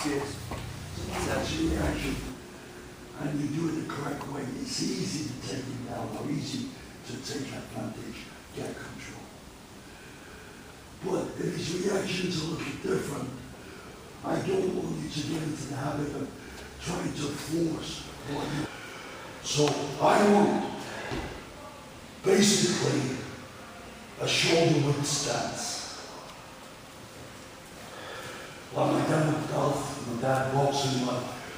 Cheers. That's your reaction. And you do it the correct way. It's easy to take it down, or easy to take advantage, get control. But if his reaction's a little different, I don't want you to get into the habit of trying to force what you. So I want basically a shoulder width stance. Like my dad at golf, my dad boxing,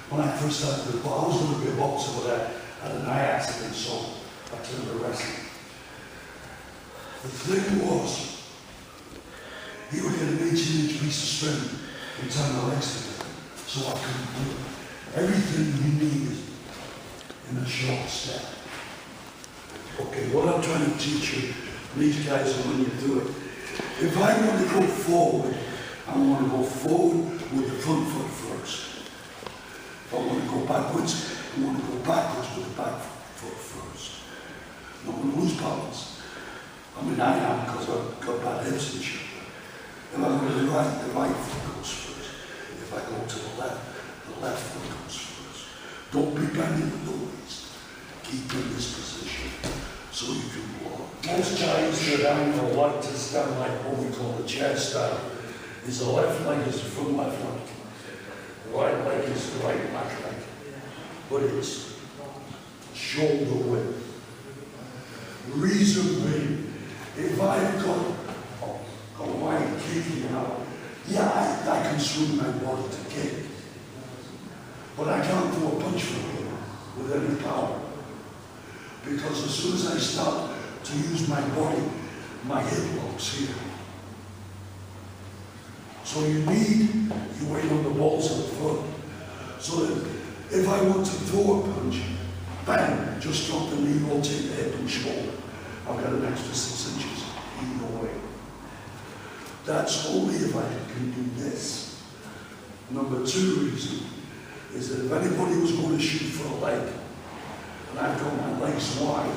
when I first started to box, I was going to be a boxer, but I had an eye accident, so I turned to wrestling. The thing was, he would get an 18-inch piece of string and tie my legs together, so I couldn't do it. Everything you need is in a short step. Okay, what I'm trying to teach you, these guys, when you do it, if I want to go forward, I want to go forward with the front foot first. If I want to go backwards, I want to go backwards with the back foot first. I don't want to lose balance. I mean, I am, because I've got bad hips and shit. If I go to the right foot goes first. If I go to the left foot goes first. Don't be bending the knees. Keep in this position so you can walk. Most guys that I know like to stand like what we call the chair style. Is the left leg is the front left leg. The right leg is the right back leg. But it's shoulder width. Reason being, if I've got a wide kicking out, yeah, I can swing my body to kick. But I can't throw a punch from here with any power. Because as soon as I start to use my body, my hip locks here. So you need your weight on the balls of the foot. So that if I want to throw a punch, bang, just drop the knee, rotate the hip and shoulder. I've got an extra 6 inches either way. That's only if I can do this. Number two reason is that if anybody was going to shoot for a leg, and I've got my legs wide,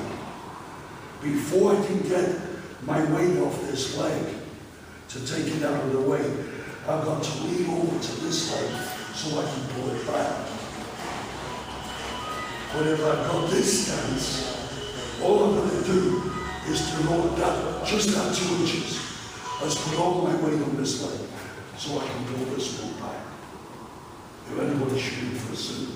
before I can get my weight off this leg to take it out of the way, I've got to lean over to this leg so I can pull it back. But if I've got this stance, all I'm going to do is to load that, just that 2 inches. Let's put all my weight on this leg so I can pull this one back. If anybody's shooting for a sin.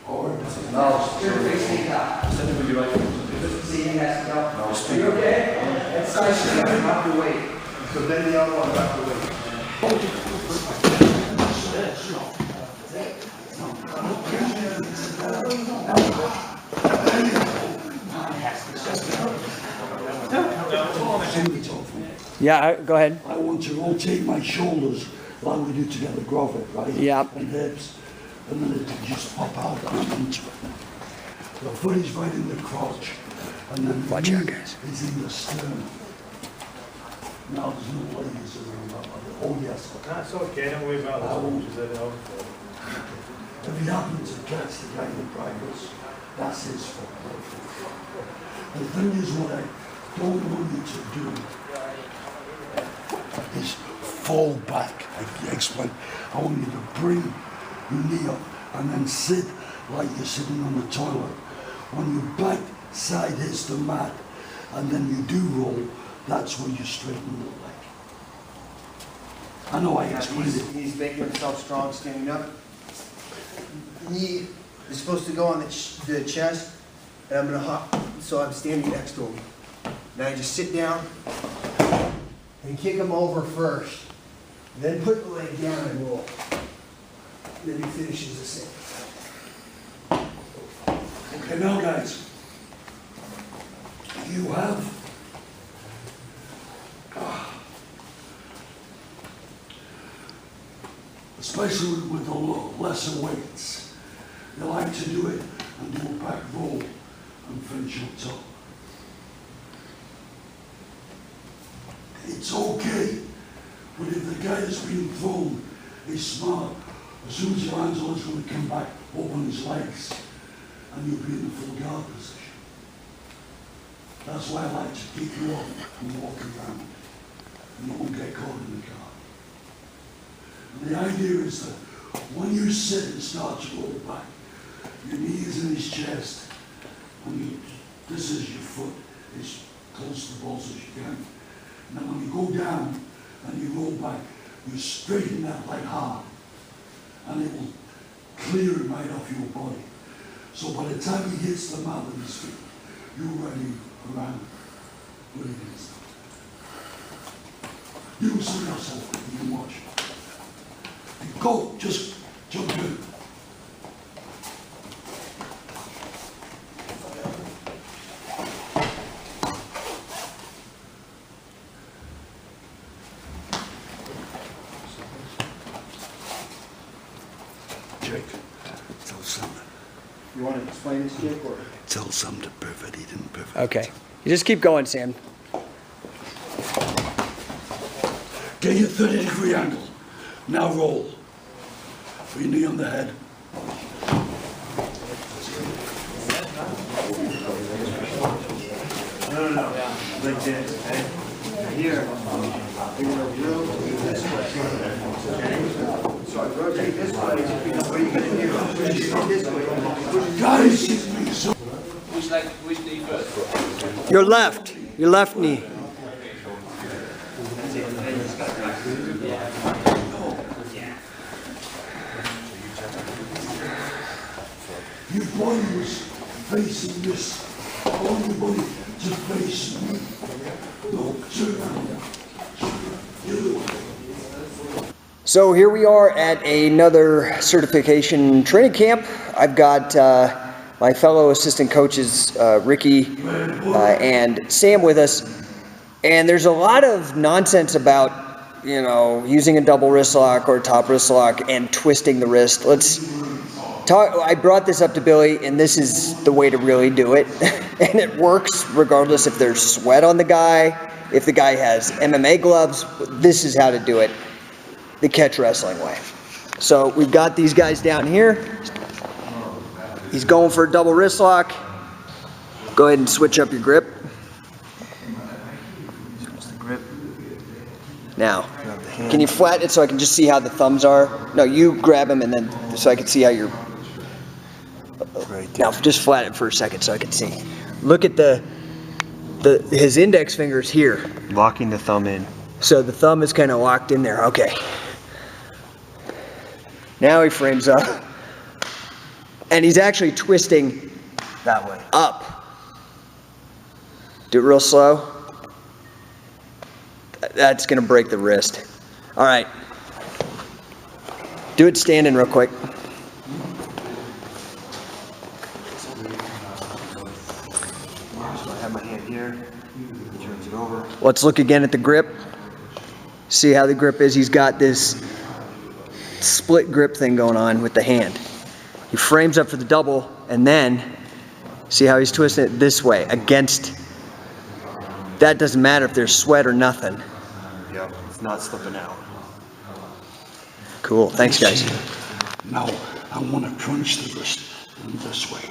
Or no, you're facing up. Send it with your right foot. See, he has to go. No, Are you okay? That's nice. Drop your weight. So then the other one, drop your weight. Yeah, go ahead. I want to rotate my shoulders like we do together, grove it, right? Yeah. And hips, and then it can just pop out and into it. The foot is right in the crotch, and then Watch the out, knee guys. is in the sternum. Now there's no ladies around that way. Oh yes. That's okay, don't worry about that one. If you happen to catch the guy in practice, that's his fault. The thing is, what I don't want you to do is fall back. I explain. I want you to bring your knee up and then sit like you're sitting on the toilet. When your back side hits the mat and then you do roll, that's when you straighten the leg. I know I explained it. He's making himself strong standing up. Knee is supposed to go on the chest, and I'm going to hop, so I'm standing next to him. Now I just sit down and kick him over first. Then put the leg down and roll. Then he finishes the same. Okay, now guys, you have especially with the lesser weights, you like to do it and do a back roll and finish on top. It's okay, but if the guy that's being thrown is smart, as soon as your hands on, it's going to come back, open his legs, and you'll be in the full guard position. That's why I like to keep you up and walk around, and you won't get caught in the guard. And the idea is that When you're sitting, start to roll back. Your knees in his chest. And this is your foot, as close to the balls as you can. Now when you go down and you roll back, you straighten that leg hard. And it will clear it right off your body. So by the time he hits the mat with his feet, you're ready around. What it is. You see yourself, you can watch. You go, just jump in. Jake, tell something. You want to explain this, Jake, or? Tell something to Perfect, he didn't perfect. Okay. You just keep going, Sam. Get your 30-degree angle. Now roll. Put your knee on the head. No. Like this, okay? Here. You're gonna rotate this way. Okay? So I rotate this way. What are you gonna do? Push it this way. Guys, Which knee first? Your left knee. your body was facing this. I want your body to face me. No, turn around. The other way. So here we are at another certification training camp. I've got my fellow assistant coaches, Ricky and Sam with us. And there's a lot of nonsense about, you know, using a double wrist lock or a top wrist lock and twisting the wrist. Let's talk. I brought this up to Billy, and this is the way to really do it. And it works regardless if there's sweat on the guy, if the guy has MMA gloves. This is how to do it the catch wrestling way. So we've got these guys down here. He's going for a double wrist lock. Go ahead and switch up your grip. Switch the grip. Now, can you flatten it so I can just see how the thumbs are? No, you grab him and then so I can see how you're. Now, just flatten it for a second so I can see. Look at his index finger's here. Locking the thumb in. So the thumb is kind of locked in there. Okay. Now he frames up. And he's actually twisting That way. up. Do it real slow. That's going to break the wrist. All right. Do it standing real quick. So I have my hand here. He turns it over. Let's look again at the grip. See how the grip is. He's got this split grip thing going on with the hand. He frames up for the double, and then see how he's twisting it this way against. That doesn't matter if there's sweat or nothing. Yep, it's not slipping out. Cool. Thanks, guys. Now, I want to crunch the wrist in this way.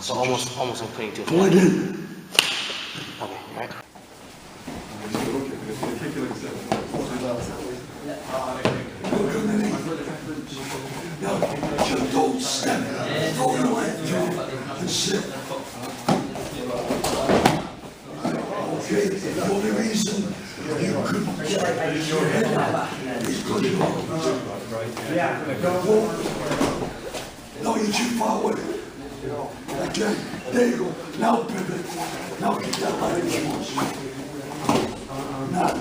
So almost I'm putting two. Pull it in. Okay, right. Look underneath. Now, just don't step. Throw your leg through and sit. Okay, the only reason you couldn't get your head out is because you're no, you're too far away. Again, there you go. Now pivot. Now get that leg close. Nice.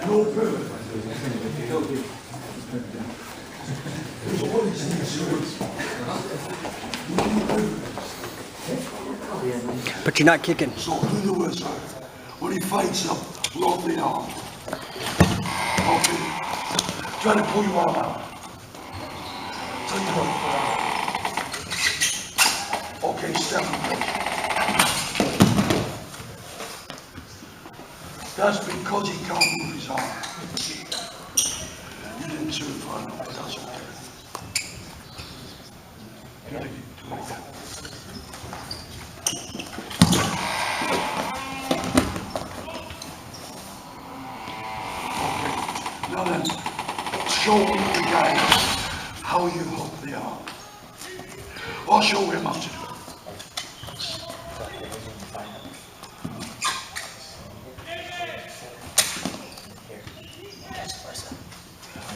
No pivot. There's always an insurance. But you're not kicking. So do the wizard. When he fights up, roll the arm. Okay. Try to pull your arm out. Tell you what. Okay, step. That's because he can't move his arm. You didn't certify him, but that's okay. You gotta do it again. show the guys how you hook the arm. I'll show him how to do it.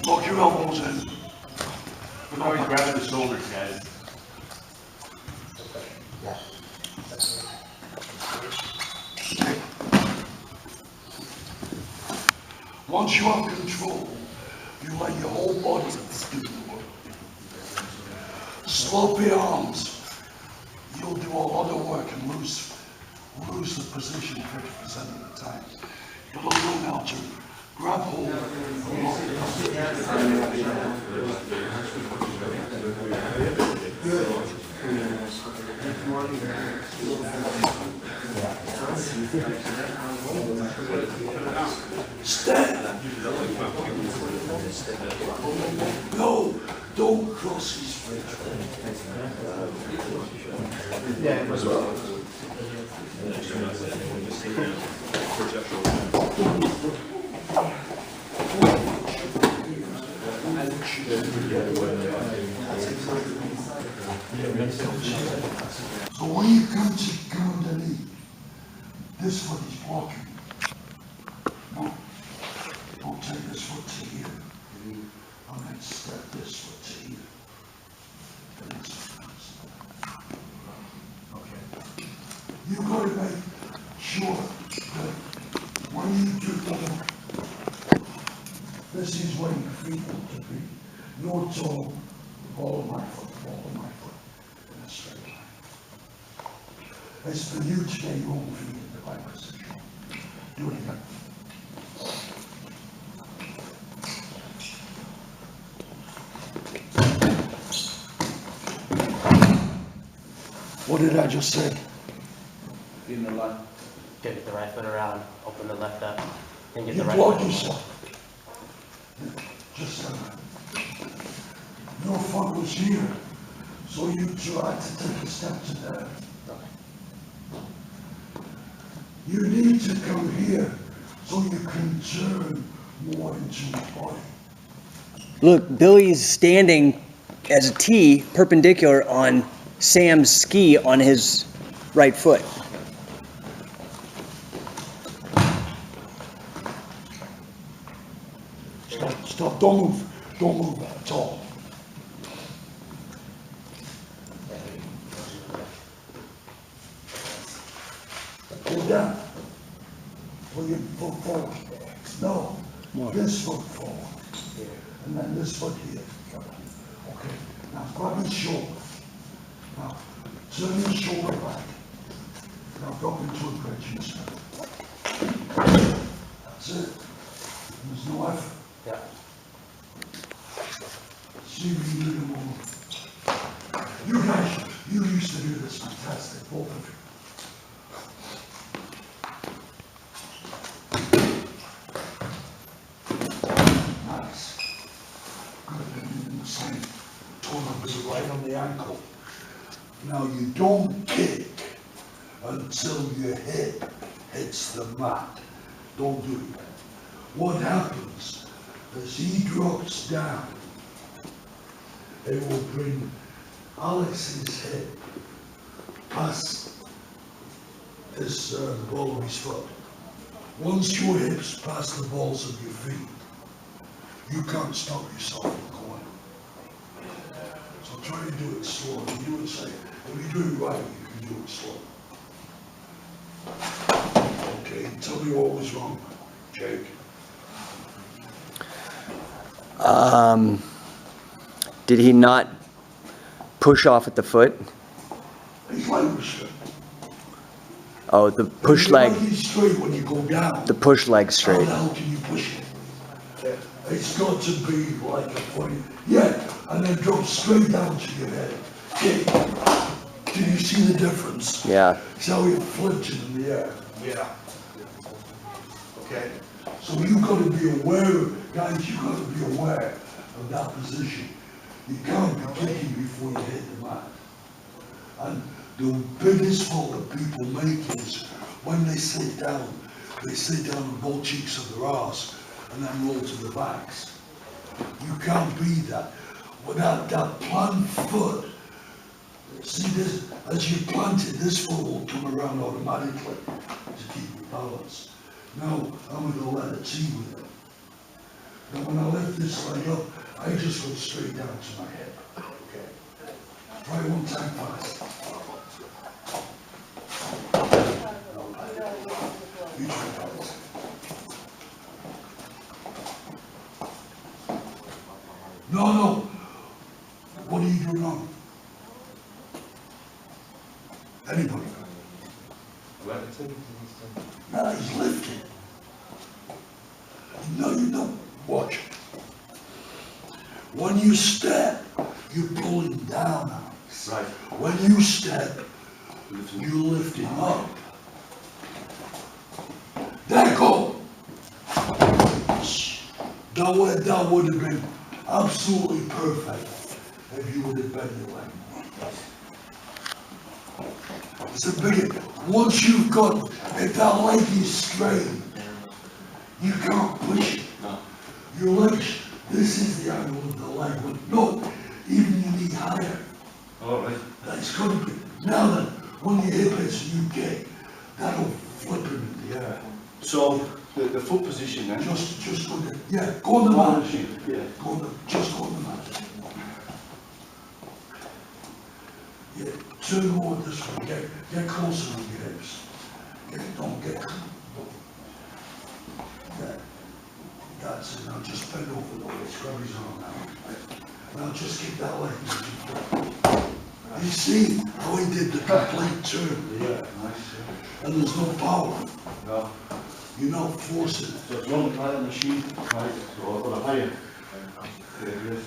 Lock your elbows in. Look how he's grabbing the shoulders, guys. Once you have control, you let your whole body do the work. Sloppy arms, you'll do a lot of work and lose the position 50% of the time. You'll learn how to grab hold. Stand. No, don't cross his feet. So when you come underneath, this foot is blocking. No, don't take this foot to here. And then step this foot to here. And this foot. Okay. You've got to make sure that when you do the work, this is where your feet want to be. Your toe, ball of my foot, in a straight line. It's for you to get your own feet in the right position. Do it again. What did I just say? In the line. Get the right foot around, open the left up, then get You the right block foot. yourself. Just your foot was here, so you tried to take a step to there. You need to come here so you can turn more into your body. Look, Billy's standing as a T perpendicular on Sam's ski on his right foot. Stop, don't move that at all. Go down. Pull your foot forward. No, this foot forward. And then this foot here. Okay, now grab his shoulder. Now, turn your shoulder back. Now drop into a bridge step. That's it. There's no effort. Yeah. See if you do the move. You guys, you used to do this fantastic, both of you. Nice. Good, in the same. Tournament was right on the ankle. Now you don't kick until your hip hits the mat. Don't do that. What happens as he drops down, it will bring Alex's hip past this, the ball of his foot. Once your hips pass the balls of your feet, you can't stop yourself from going. So try to do it slow. If you do it safe, if you do it right, you can do it slow. Okay, tell me what was wrong, Jake. Did he not push off at the foot? His leg was straight. Oh, the push leg, Your leg is straight when you go down. the push leg How straight. the hell can you push it? It's got to be like a funny, yeah, and then drop straight down to your head. Okay. Did you see the difference? Yeah. See how it flipped it in the air? Yeah. Okay. So you got to be aware, guys, you got to be aware of that position. You can't be kicking before you hit the mat. And the biggest fault that people make is when they sit down on both cheeks of their arse and then roll to the backs. You can't be that without that plant foot. See this, as you plant it, this foot will come around automatically to keep your balance. Now, I'm gonna let it see with it. Now, when I lift this leg up, I just go straight down to my hip. Okay. Try one time fast. You try fast. No. What are you doing wrong? Anybody? No, he's lifting. No, you don't. Watch. When you step, you're pulling down. Right. When you step, you're lifting up. There you go. That would have been absolutely perfect if you would have bent your leg. It's a big, once you've got, if that leg is straight, you can't push it. Your legs, this is the angle of the leg, but no, even your knee higher. All right. That's going to be, now then, when your hip hits you kick, that'll flip him in the air. So the foot position then? Just go there, yeah, go on the mat. Yeah. Just go on the mat. Yeah, turn more this way, get closer with your hips. Don't get, yeah, that's it, now just bend over the way, scrub his arm now. Now just keep that leg moving. You see how he did the complete turn? Yeah, nice. And there's no power, No. you're not forcing it. So it's one part of the machine, right? So I've got a higher. There it is.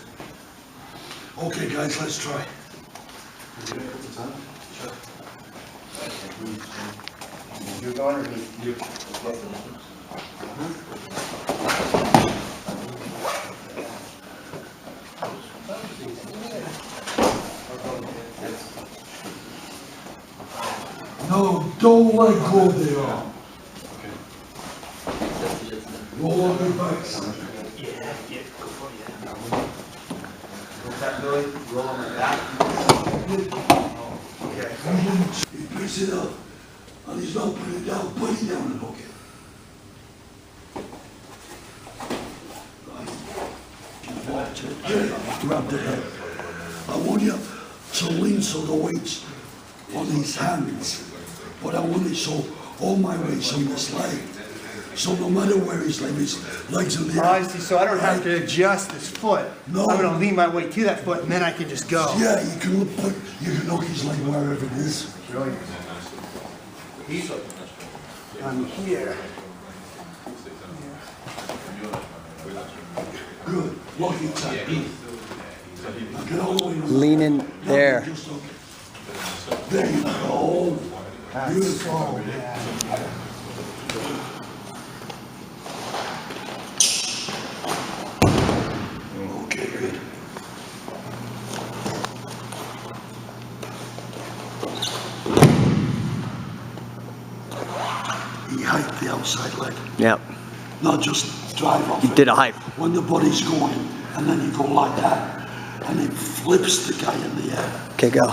Okay guys, let's try. You're going or me? You. No, don't let go of the arm. Roll on your back. He picks it up, and he's not putting it down, put it down and hook it. Right. Watch it. Yeah, grab the hip. I want you to lean so the weight's on his hands, but I want it so all my weight's on this leg. So no matter where his legs in the air. I see, so I don't have to adjust this foot. No. I'm gonna lean my weight to that foot and then I can just go. Yeah, you can hook his leg wherever it is. Brilliant. I'm here. Good. Lock it tight. Now get all the way around. Leaning there. Just hook it. There you go. Beautiful. Okay, good. He hiked the outside leg. Yep. Not just drive off You it. did a hype. When the body's going, and then you go like that, and it flips the guy in the air. Okay, go.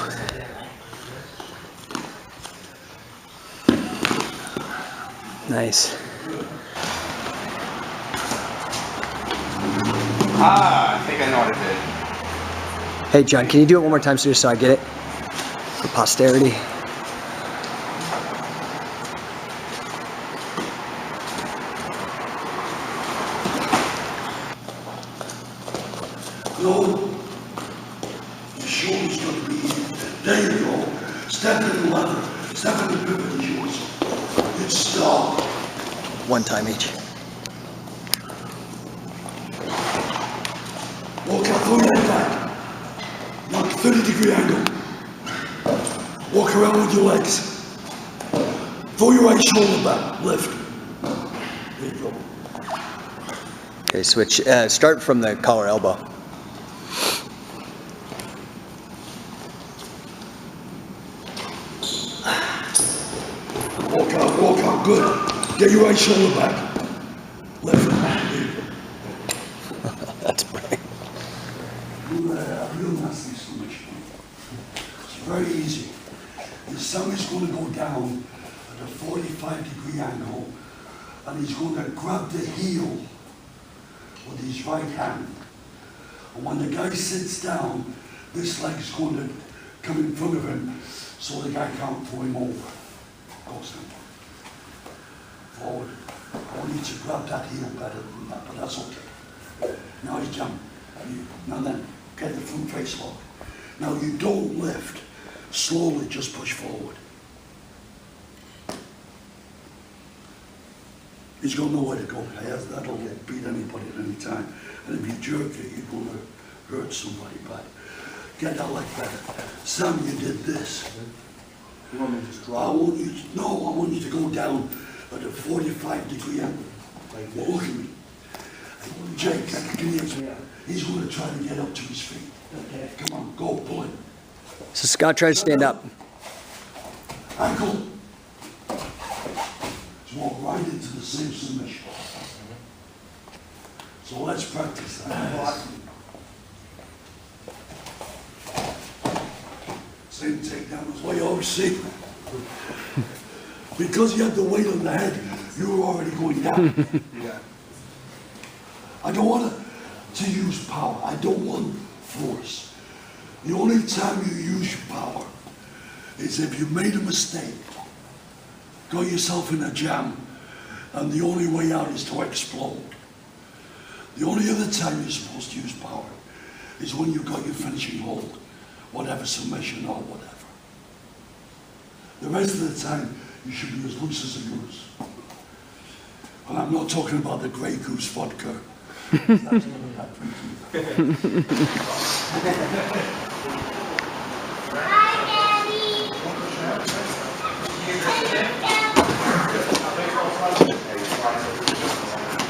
Nice. Ah, I think I know what it did. Hey, John, can you do it one more time so I get it? For posterity. No. Your shoulder's going to be here. There you go. Step in the leather. Step in the pivot of yours. It's stop. One time each. Walk out, throw your head back. Now 30-degree angle. Walk around with your legs. Throw your right shoulder back. Lift. There you go. Okay, switch. Start from the collar elbow. Walk out, good. Get your right shoulder back. Lift. There you go. That's brilliant. down at a 45-degree angle, and he's going to grab the heel with his right hand. And when the guy sits down, this leg's going to come in front of him so the guy can't throw him over. Goes in. Forward. I want you to grab that heel better than that, but that's okay. Now he's jump. Now then, get the front face lock. Now you don't lift. Slowly just push forward. He's got nowhere to go. That'll beat anybody at any time. And if you jerk it, you're going to hurt somebody bad. Get that leg better. Sam, you did this. You want me to just I drop? want you to, no, I want you to go down at a 45-degree angle. Like Well, look at me. Jake, can you, he's going to try to get up to his feet. Come on, go, pull it. So Scott, try to stand up. Ankle. Just walk right into the same submission. So let's practice that. Same takedown as well. You always see. Because you had the weight on the head, you were already going down. Yeah. I don't want to use power. I don't want force. The only time you use your power is if you made a mistake, got yourself in a jam, and the only way out is to explode. The only other time you're supposed to use power is when you've got your finishing hold, whatever submission or whatever. The rest of the time, you should be as loose as a goose. And I'm not talking about the Grey Goose vodka. That's not that drinking.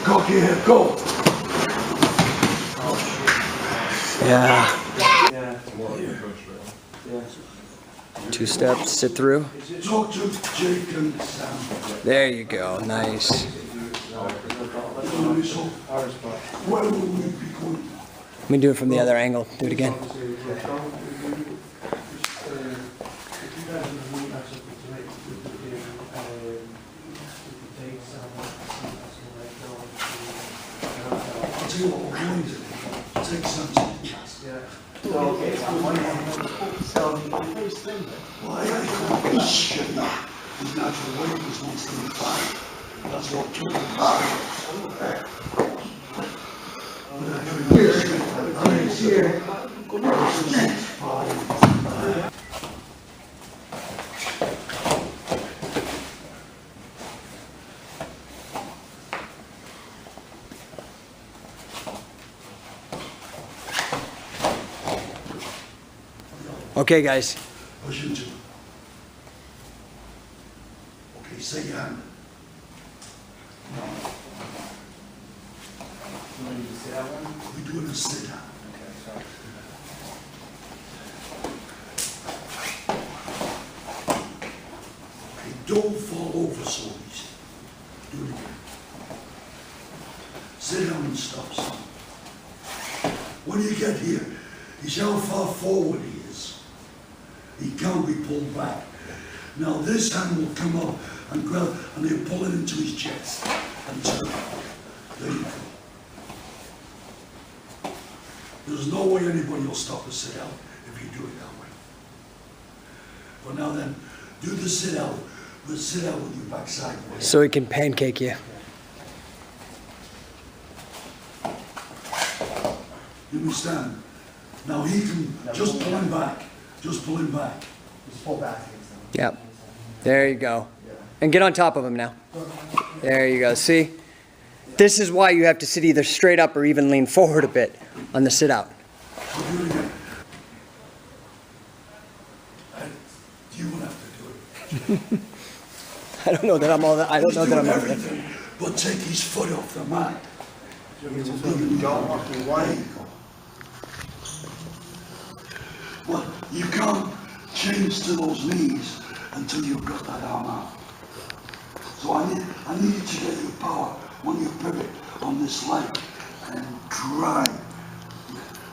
Cocky here, go! Yeah. Yeah. Two steps, sit through. Talk to Jake and Sam. There you go, nice. So, where will we be going? Let me do it from the other angle. Do it again. I'll tell you what we're going to do. Take some tickets. Well, I can't be shit now. His natural weight was 175. That's what killed him. Okay, guys. Push into it. Okay, say your hand. We're doing a sit down. Okay, don't fall over so easy. Do it again. Sit down and stop, son. When you get here, you see how far forward he is. He can't be pulled back. Now this hand will come up and grab, and he'll pull it into his chest and turn. There you go. There's no way anybody will stop a sit out if you do it that way. But now then, do the sit out, but sit out with your back sideways. So he can pancake you. You understand? Now he can just pull him back. Just pull him back. Just pull back. Yep. There you go. And get on top of him now. There you go. See? This is why you have to sit either straight up or even lean forward a bit on the sit out. So do it again. You won't have to do it. I don't know that I'm all that. I don't know that I'm all that. everything, but take his foot off the mat. Don't walk me wide. Well, you can't change to those knees until you've got that arm out. So I need you to get your power when you pivot on this leg and try.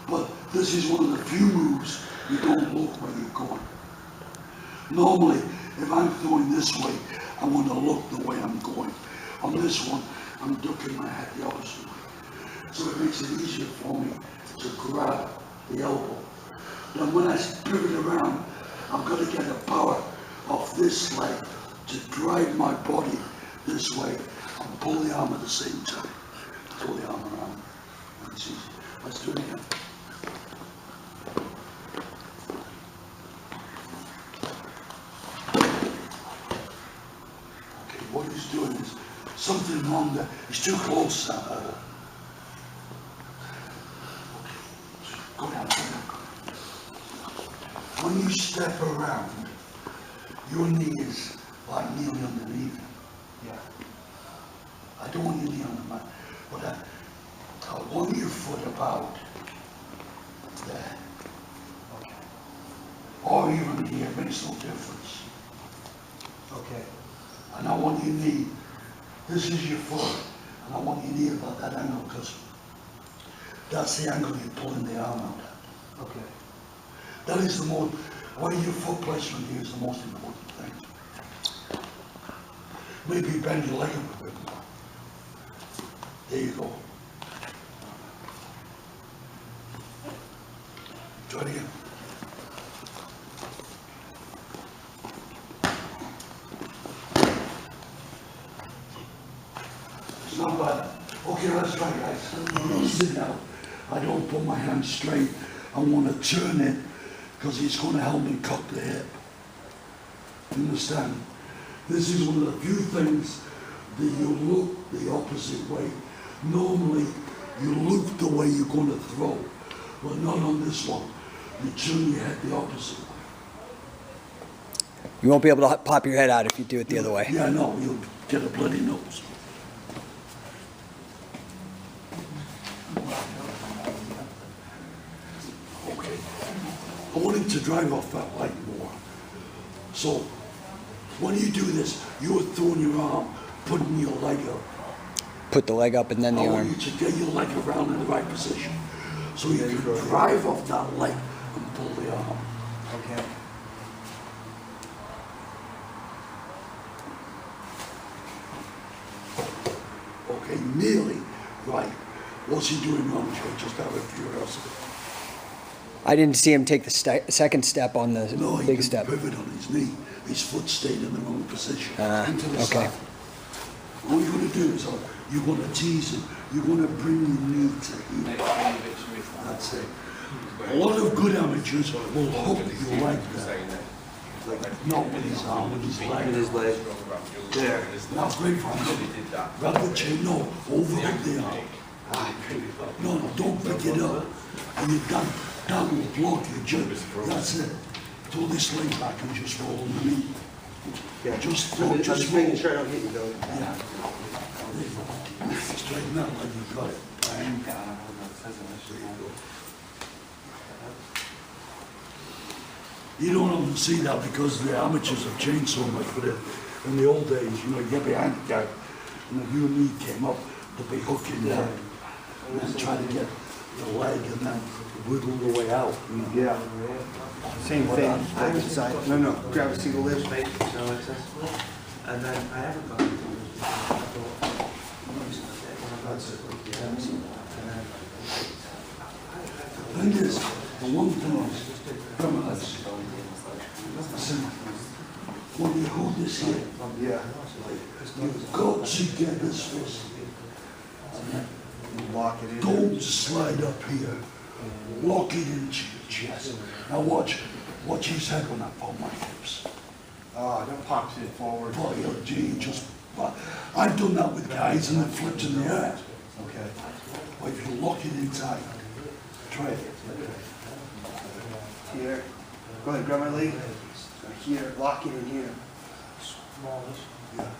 But this is one of the few moves you don't look where you're going. Normally, If I'm throwing this way, I want to look the way I'm going. On this one, I'm ducking my head the opposite way. So it makes it easier for me to grab the elbow. Then when I pivot around, I've got to get the power of this leg to drive my body this way and pull the arm at the same time. Pull the arm around. That's easy. Let's do it again. Okay, what he's doing is something wrong there. He's too close. Go down, go down. When you step around, your knee is like nearly underneath him. Yeah. I don't want your knee on the mat, but I want your foot about there. Okay. Or even here, it makes no difference. Okay. And I want your knee, this is your foot, and I want your knee about that angle, because that's the angle you're pulling the arm out at. Okay. That is the most, what your foot placement here is the most important thing. Maybe bend your leg up a bit more. There you go. Try it again. It's not bad. Okay, let's try, guys. Sit down. I don't put my hand straight. I want to turn it because it's going to help me cock the hip. You understand? This is one of the few things that you look the opposite way. Normally, you look the way you're going to throw, but not on this one. You turn your head the opposite way. You won't be able to pop your head out if you do it the other way. Yeah, no, you'll get a bloody nose. Okay. I want him to drive off that leg more. So, when you do this, you're throwing your arm, putting your leg up. Put the leg up and then the I arm. want you to get your leg around in the right position, so you can drive off that leg and pull the arm. Okay. Okay, nearly right. What's he doing wrong, Jay? Just out of curiosity. I didn't see him take the second step on the No, he big didn't step. pivot on his knee. His foot stayed in the wrong position. Into the okay. side. All you're going to do is you're going to tease him. You're going to bring your knee to here. That's it. A lot of good amateurs will hook your leg there. Not with his arm, with his leg. With his leg. There. Now, great for him. Grab the chain. No, overhook the arm. No, don't pick it up. And you're done. That will block your jump. That's it. Throw this leg back and just roll on the knee. Yeah. Just throw, I'm just just roll. making sure I don't hit you, Billy. Yeah. Straighten that like you got it. Bang. You don't often see that because the amateurs have changed so much, but in the old days, you know, you get behind the guy, and if your knee came up, they'd be hooking down and then try to get the leg and then wiggle the way out. You know? Yeah. Same thing. Other side. No, grab a single lift. And then I haven't got it. The thing is, the one thing is, remember this. Listen, when you hold this here, Yeah. you've got to get this fist. Lock it in. Don't slide up here. Lock it into your chest. Now watch his head when I put my hips. Oh, don't pop it forward. Oh, gee, just, I've done that with guys and they flipped in the air. Okay. But if you lock it in tight, try it. Here. Go ahead, grab my leg. Here, lock it in here. Smallish. Yeah.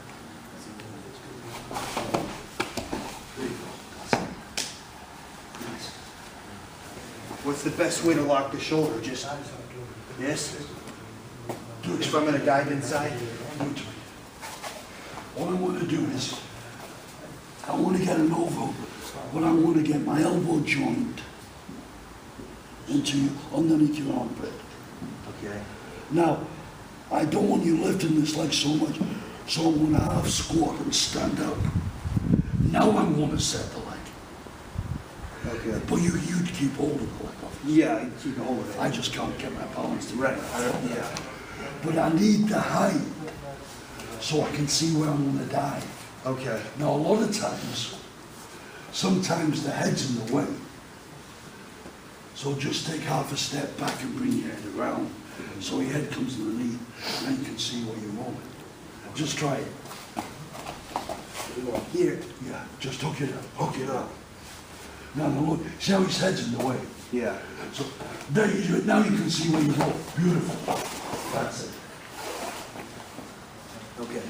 There you go. Nice. What's the best way to lock the shoulder? Just this? Do it. If I'm gonna dive inside? Do it to me. What I want to do is, I want to get an over, but I want to get my elbow joint into underneath your armpit. Okay. Now, I don't want you lifting this leg so much, so I'm going to half squat and stand up. Now I'm going to set the leg. Okay. But you'd keep hold of the leg. Yeah, I keep a hold of it. I just can't get my balance to Right, yeah. But I need the height so I can see where I'm going to dive. Okay. Now, a lot of times, sometimes the head's in the way. So just take half a step back and bring your head around so your head comes underneath and then you can see where you're going. Just try it. Here. Yeah, just hook it up. Hook it up. Now, look, see how his head's in the way? Yeah. So there you do it. Now you can see where you go. Beautiful. That's it. Okay.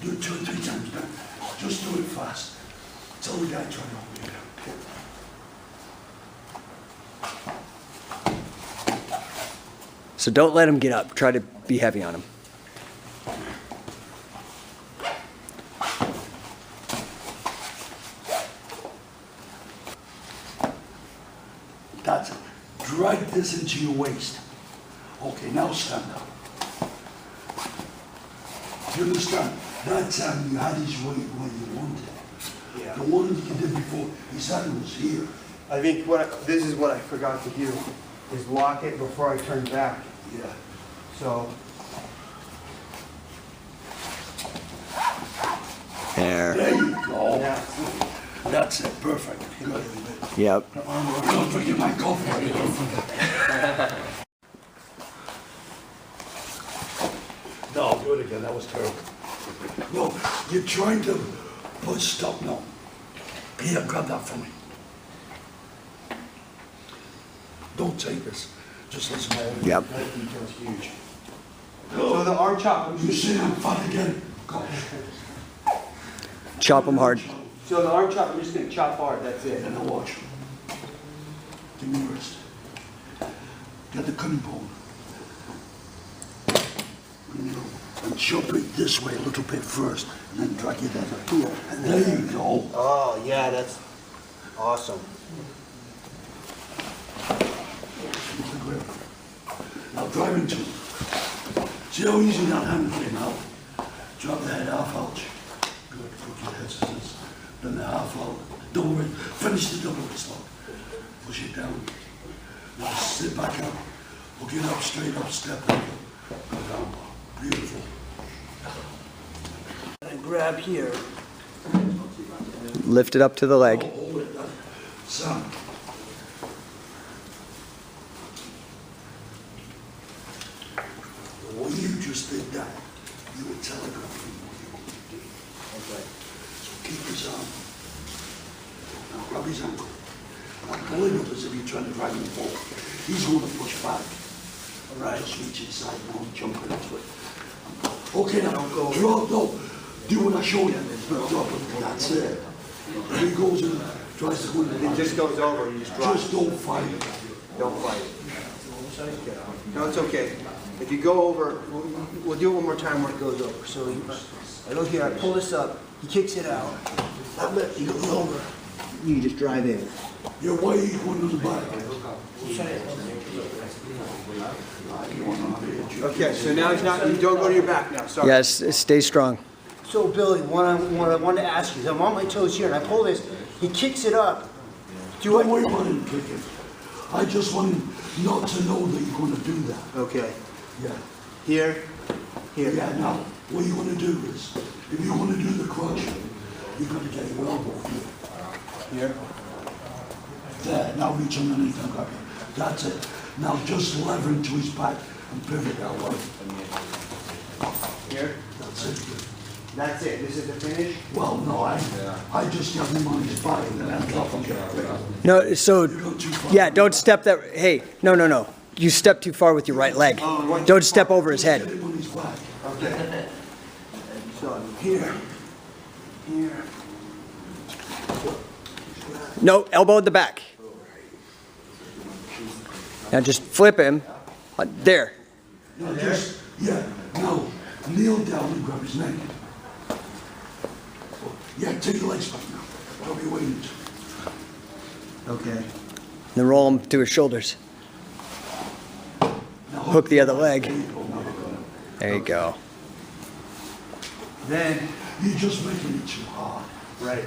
Do it 2 or 3 times, man. Just do it fast. Tell the guy trying to hold you down. So don't let him get up. Try to be heavy on him. That's it. Drag this into your waist. Okay, now stand up. Do you understand? That time you had his weight where you wanted. Yeah. The one that you did before, his hand was here. I think this is what I forgot to do, is lock it before I turn back. Yeah. So, There. There you go. yeah. That's it. Perfect. Good. Yep. Don't forget my coffee. No, do it again. That was terrible. No, you're trying to put stop. No. Here, grab that for me. Don't take this. Just listen to it. Yep. That detail's huge. So the arm chop, You see I'm fat again. Go. Chop him hard. so the arm chop, I'm just gonna chop hard, that's it. And now watch. Give me your wrist. Get the cutting bone. And chop it this way a little bit first, and then drag it there. And there you go. Oh, yeah, that's awesome. Now drive into it. See how easy that hand came out? Drop the head half out. Good, put your head scissors. Then the half out. Don't worry. Finish the double wrist lock. Push it down. Now sit back up. Hook it up, straight up, step up. Go down. Beautiful. And grab here. Lift it up to the leg. Hold it. Son. When you just did that, you were telegraphing what you wanted to do. Okay. So keep his arm. Now grab his ankle. Now pull him up as if you're trying to drag him forward. He's going to push back. All right, just reach inside now and jump into it. Okay, now drop, no. Do what I showed you. Drop it. That's it. If he goes and tries to go in the It just goes over, you just drop just don't fight it. Don't fight it. No, it's okay. If you go over, we'll do it one more time where it goes over. So I go here, I pull this up, he kicks it out. That lift, he goes over. You just drive in. You're way going to the back. Okay, so now he's not, you don't go to your back now, sorry. Yes, stay strong. So Billy, what I wanted to ask you is I'm on my toes here and I pull this, he kicks it up. Don't worry about him kicking. I just want him not to know that you're going to do that. Okay. Yeah. Here, here. Yeah, now, what you want to do is, if you want to do the crunch, you're going to get your elbow here. Here. There, now reach underneath and grab it. That's it. Now just lever into his back and pivot that way. Here. That's it. That's it. This is the finish? Well, no, I just got him on his back and then I drop him. No, so, You go too far. yeah, don't step that, hey, no. You step too far with your right leg. Don't step over his Get head. him on his back. Okay. So here, here. No, elbow at the back. Now just flip him. There. Now just, yeah, now kneel down and grab his neck. Yeah, take your legs back now. Drop your weight into it. Okay. Then roll him to his shoulders. Hook the other leg. There you go. Then, You're just making it too hard. right.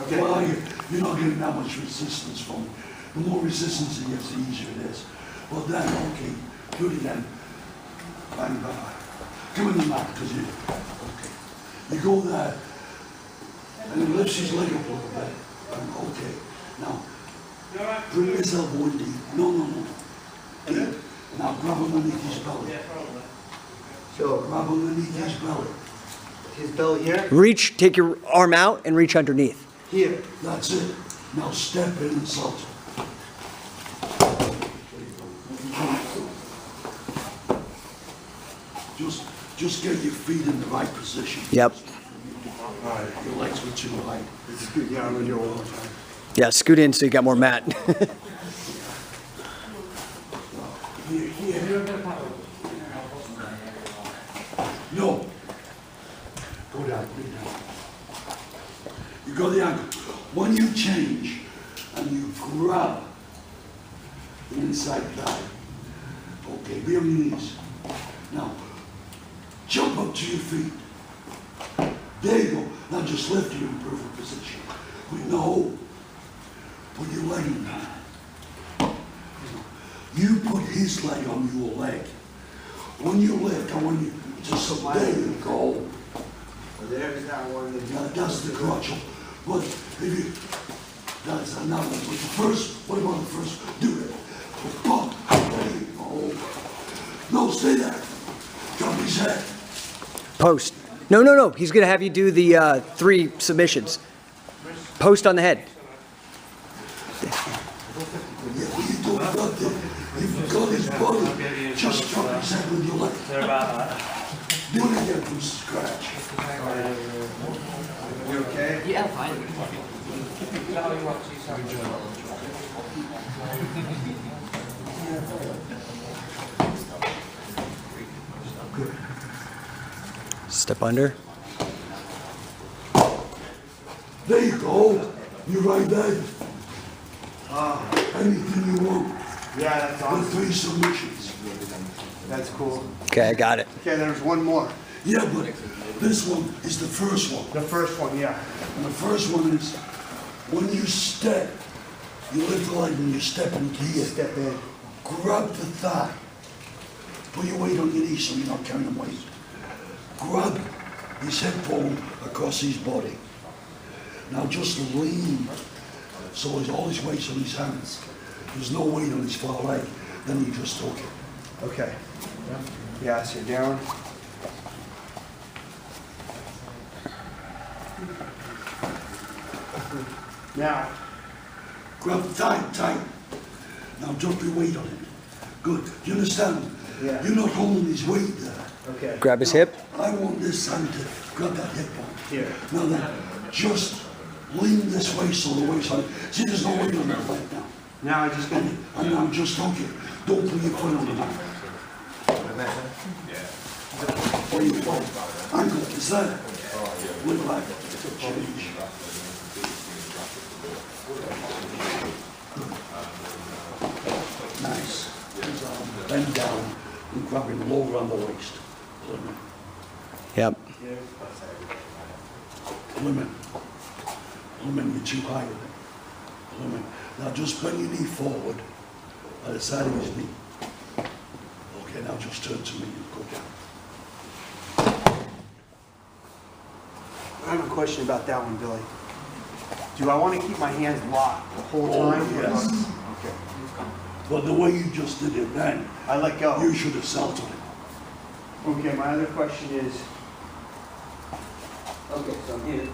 Okay. Well, you're not getting that much resistance from it. The more resistance it gets, the easier it is. Well then, okay, do it again. Bang, bang, bang. Come in the mat, because you, okay. You go there, and he lifts his leg up a little bit. Okay, now, bring his elbow in deep. No. Deep. Now grab underneath his belly. So, Grab underneath his belly. his belly here? Reach, take your arm out and reach underneath. Here. That's it. Now step in and salt. Just get your feet in the right position. Yep. Your legs were too high. This is good. Yeah, I'm gonna do it one more time. Yeah, scoot in so you got more mat. Here. No. Go down. You go the ankle. When you change and you grab the inside thigh, okay, be on your knees. Now, jump up to your feet. There you go. Now just lift you in perfect position. But no, put your leg in there. You put his leg on your leg. When you lift, I want you just, there you go. There's that one. Yeah, that's the crutch. But if you, that's another one. But the first, what about the first? Do it. Pop. There you go. No, stay there. Drop his head. Post. No. He's going to have you do the 3 submissions. Post on the head. Yeah, what you don't got there. You've got his body. Just drop his head with your leg. Do it again from scratch. You okay? Yeah, fine. Step under. There you go. You're right there. Anything you want. Yeah, that's The awesome. 3 submissions. That's cool. Okay, I got it. Okay, there's one more. Yeah, but this one is the first one. The first one, yeah. And the first one is when you step, you lift the leg and you step into here. Step in. Grab the thigh. Put your weight on your knee so you're not carrying weight. Grab his hip bone across his body. Now just lean. So all his weight's on his hands. There's no weight on his far leg. Then you just hook it. Okay. Yeah, so you're down. Now, Grab tight. Now drop your weight on it. Good. Do you understand? Yeah. You're not holding his weight there. okay. Grab his hip. I want this hand to grab that hip bone. Here. Now then, just lean this way so the weight's on it. See, there's no weight on that right now. Now I just gonna. And now just hook it. Don't put your foot on the mat. Where you go? Ankle, is there? Look like change. Nice. Bend down and grab him low around the waist. Limit. Yep. Limit, you're too high with it. Limit. Now just bend your knee forward by the side of his knee. Okay, now just turn to me and go down. I have a question about that one, Billy. Do I want to keep my hands locked the whole time? Oh, yes. Okay. But the way you just did it then, I let go. you should have salted it. Okay, my other question is. Okay, so I'm here.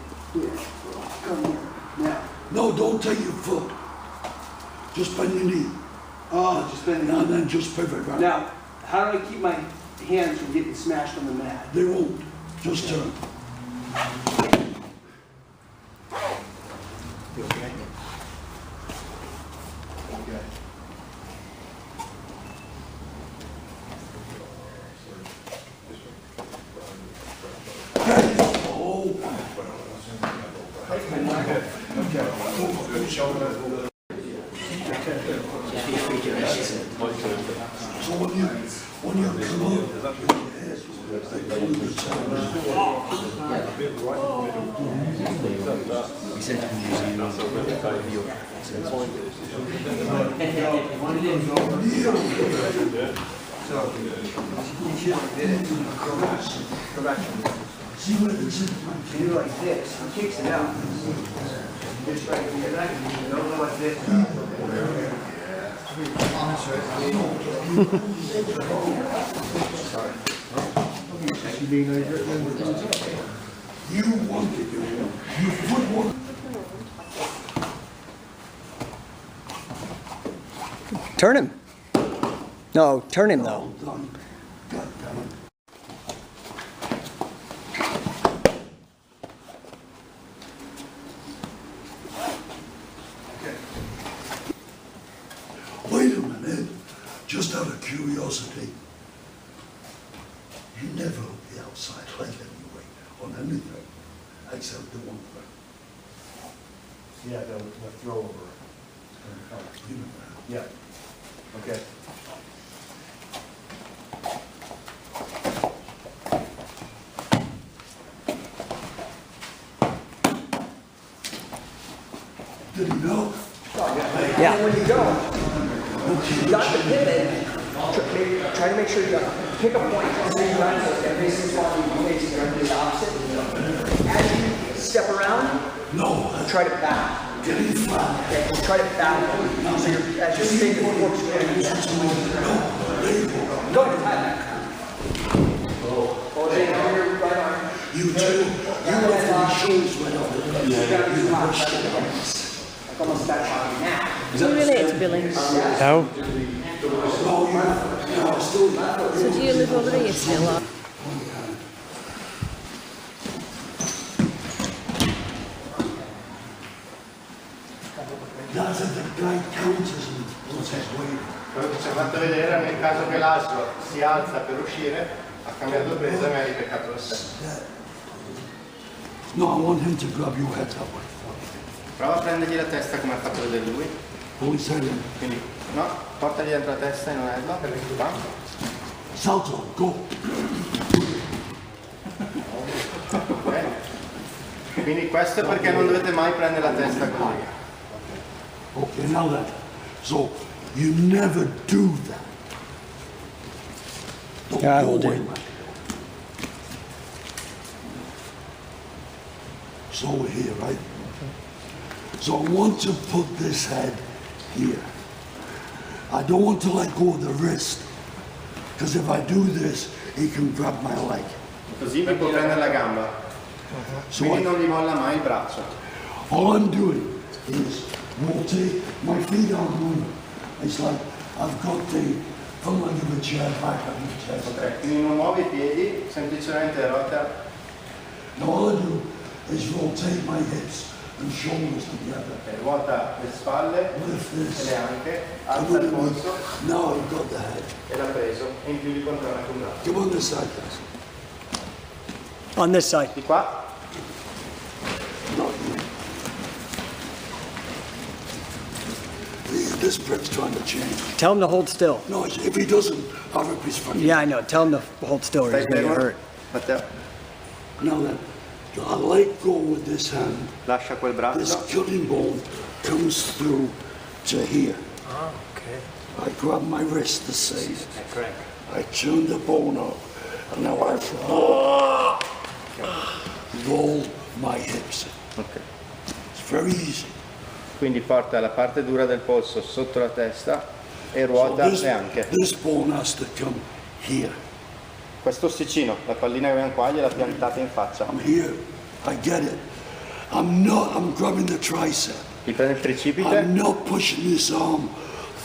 Come here. Now. No, don't take your foot. Just bend your knee. Oh, just bend the knee. And then just pivot right. Now, how do I keep my hands from getting smashed on the mat? They won't. Just turn. You okay? Okay. Oh. So when you come up, see where the tip might You do like this, he kicks it out. Just right here, don't go like this. you want to do, you footwork. Turn him. No, turn him though. Done. God damn it. Wait a minute, just out of curiosity. You never look the outside leg anyway, on anything, except the one thing. Yeah, the throw over. You know that. Yeah. Okay. Did he know? Yeah. When you go, you got the pivot. Try to make sure you got pick a point. So you got this the opposite. As you step around, No. try to back. Get in front. Okay, just try to back. So you're as you're spinning the forks, you're going to use it. Go ahead. Oh, Jake, on your right arm. You too. You went from the shoulders went up. You pushed it. Like almost that now. Do you relate to Billy? No. So do you live over there still? Or? That's the guy counters and puts his weight. Quello che ci ha fatto vedere nel caso che l'altro si alza per uscire, ha cambiato presa e mi ha ripeccato lo stesso. No, I want him to grab your head that way. Prova a prendergli la testa come ha fatto vedere lui. Pull his head in. Quindi, no, portagli dentro la testa in un elbow. Qua. Salto, go. Ok. Quindi questo è perché non dovete mai prendere la testa così. Okay, now that. So, you never do that. Don't Yeah, I go will do. away, man. So we're here, right? So I want to put this head here. I don't want to let go of the wrist. Because if I do this, he can grab my leg. Così mi può prendere la gamba. So Quindi non gli molla mai il braccio. all I'm doing is rotate my feet aren't moving. It's like I've got the front leg of a chair back on the chest. Ok, quindi non muovi i piedi, semplicemente rota. And all I do is rotate my hips and shoulders together. Ok, ruota le spalle Lift e this. le anche, And alza il with- polso now I've got the head. e l'ha preso e in più gli controlla anche un braccio. Come on this side, guys. On this side. Di qua, Not you. This prick's trying to change. Tell him to hold still. No, if he doesn't, I'll rip his fucking. Yeah, I know. Tell him to hold still or stai he's going to fermo. hurt. Matteo, Now then, I let go with this hand. lascia quel This braccio. cutting bone comes through to here. Ah, okay. I grab my wrist the same. Correct. I turn the bone up, and now I roll my hips. Ok. It's very easy. Quindi porta la parte dura del polso sotto la testa e ruota le anche. this bone has to come here. Questo ossicino, la pallina che abbiamo qua, gliela piantate in faccia. I'm here. I get it. I'm grabbing the tricep. Ti prende il tricipite, I'm not pushing this arm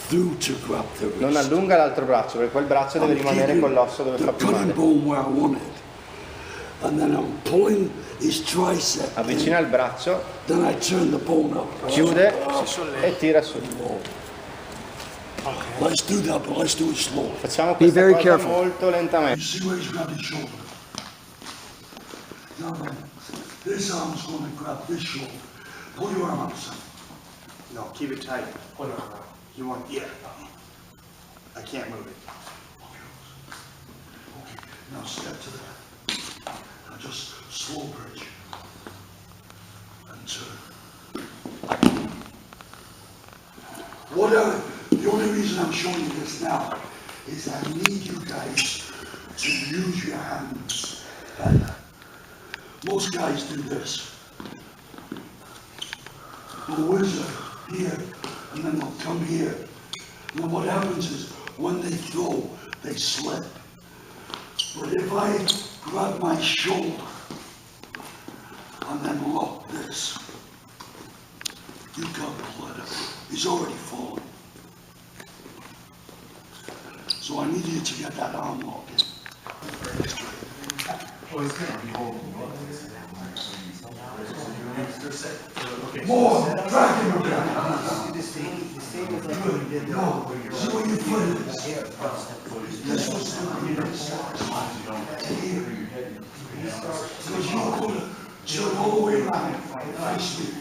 through to grab the wrist. non allunga l'altro braccio, perché quel braccio deve I'm rimanere keeping con l'osso dove the fa più cutting male. bone where I want it. And then I'm pulling his tricep. Avvicina il braccio, Then I turn the bone up. chiude e tira su. Let's do that, but let's do it slow. Facciamo Be questa very cosa careful. molto You lentamente. see where he's grabbed his shoulder? Now then, this arm's going to grab this shoulder. Pull your arm outside. No, keep it tight. You want, yeah. I can't move it. Okay, now step to that. Now just slow bridge. And turn. The only reason I'm showing you this now is I need you guys to use your hands better. Most guys do this. The whizzer here, and then they'll come here. And then what happens is, when they throw, they slip. But if I grab my shoulder, and then lock this, you can't pull it up. He's already fallen. So I need you to get that arm locked in. More, drag him again. No, see what your foot is. This was the here. Because you're going to turn all the way around. Nice speed.